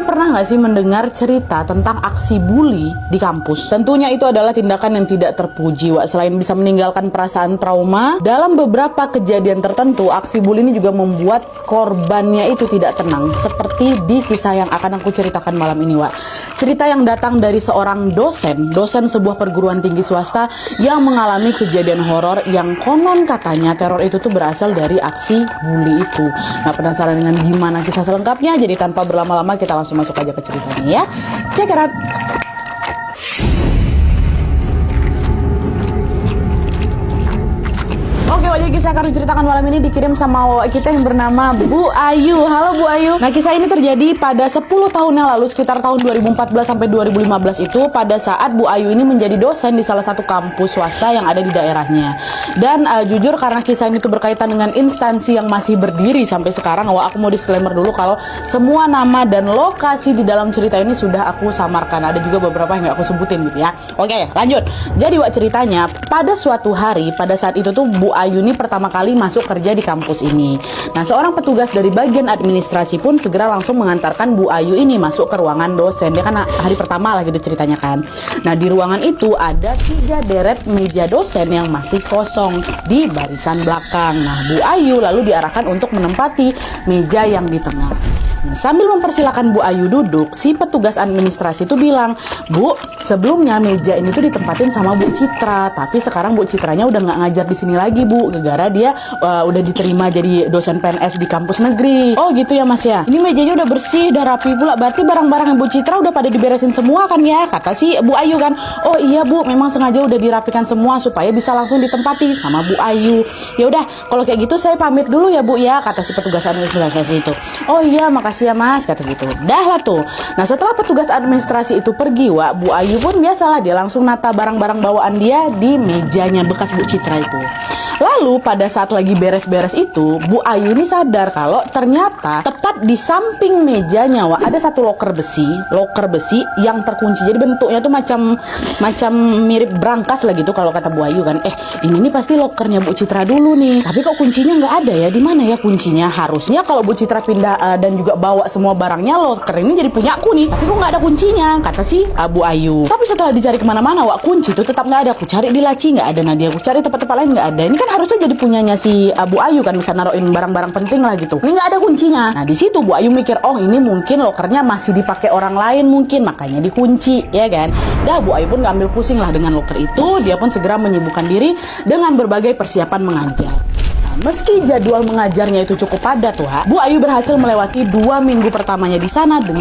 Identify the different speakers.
Speaker 1: Kalian pernah nggak sih mendengar cerita tentang aksi bully di kampus? Tentunya itu adalah tindakan yang tidak terpuji, Wak. Selain bisa meninggalkan perasaan trauma, dalam beberapa kejadian tertentu, aksi bully ini juga membuat korbannya itu tidak tenang. Seperti di kisah yang akan aku ceritakan malam ini, Wak. Cerita yang datang dari seorang dosen sebuah perguruan tinggi swasta yang mengalami kejadian horor yang konon katanya teror itu tuh berasal dari aksi bully itu. Nah, penasaran dengan gimana kisah selengkapnya? Jadi tanpa berlama-lama kita langsung masuk aja ke ceritanya ya. Check it out. Oke, wajah kisah yang akan diceritakan malam ini dikirim sama kita yang bernama Bu Ayu. Halo Bu Ayu. Nah, kisah ini terjadi pada 10 tahun yang lalu, sekitar tahun 2014 sampai 2015 itu, pada saat Bu Ayu ini menjadi dosen di salah satu kampus swasta yang ada di daerahnya. Dan jujur karena kisah ini tuh berkaitan dengan instansi yang masih berdiri sampai sekarang, aku mau disclaimer dulu kalau semua nama dan lokasi di dalam cerita ini sudah aku samarkan. Ada juga beberapa yang gak aku sebutin gitu ya. Oke, lanjut. Jadi ceritanya pada suatu hari, pada saat itu tuh Bu Ayu ini pertama kali masuk kerja di kampus ini. Nah, seorang petugas dari bagian administrasi pun segera langsung mengantarkan Bu Ayu ini masuk ke ruangan dosen. Dia kan hari pertama lah gitu ceritanya kan. Nah, di ruangan itu ada 3 deret meja dosen yang masih kosong di barisan belakang. Nah, Bu Ayu lalu diarahkan untuk menempati meja yang di tengah. Nah, sambil mempersilahkan Bu Ayu duduk, si petugas administrasi itu bilang, "Bu, sebelumnya meja ini tuh ditempatin sama Bu Citra, tapi sekarang Bu Citranya udah nggak ngajar di sini lagi, Bu. Gara-gara dia udah diterima jadi dosen PNS di kampus negeri." "Oh gitu ya Mas ya. Ini mejanya udah bersih, udah rapi pula. Berarti barang-barang Bu Citra udah pada diberesin semua kan ya?" kata si Bu Ayu kan. "Oh iya Bu, memang sengaja udah dirapikan semua supaya bisa langsung ditempati sama Bu Ayu." "Ya udah, kalau kayak gitu saya pamit dulu ya Bu ya," kata si petugas administrasi itu. "Oh iya, makasih ya Mas," kata gitu. Dah lah tuh. Nah, setelah petugas administrasi itu pergi, Wak, Bu Ayu pun biasalah dia langsung nata barang-barang bawaan dia di mejanya bekas Bu Citra itu. Lalu pada saat lagi beres-beres itu, Bu Ayu ini sadar kalau ternyata tepat di samping mejanya, Wak, ada satu loker besi yang terkunci. Jadi bentuknya tuh macam mirip brankas lah gitu kalau kata Bu Ayu kan. Ini nih pasti lokernya Bu Citra dulu nih. Tapi kok kuncinya nggak ada ya? Di mana ya kuncinya? Harusnya kalau Bu Citra pindah dan juga bawa semua barangnya, loker ini jadi punyaku nih. Tapi kok nggak ada kuncinya? Kata si Bu Ayu. Tapi setelah dicari kemana-mana, Wak, kunci itu tetap nggak ada. Aku cari di laci nggak ada, Nadia. Aku cari tempat-tempat lain nggak ada. Ini kan harusnya jadi punyanya si Bu Ayu kan, bisa naruhin barang-barang penting lah gitu. Ini nggak ada kuncinya. Nah, di situ Bu Ayu mikir, oh ini mungkin lokernya masih dipakai orang lain mungkin, makanya dikunci, ya kan? Dah, Bu Ayu pun nggak ambil pusing lah dengan loker itu. Dia pun segera menyibukkan diri dengan berbagai persiapan mengajar. Meski jadwal mengajarnya itu cukup padat, Bu Ayu berhasil melewati 2 minggu pertamanya di sana dengan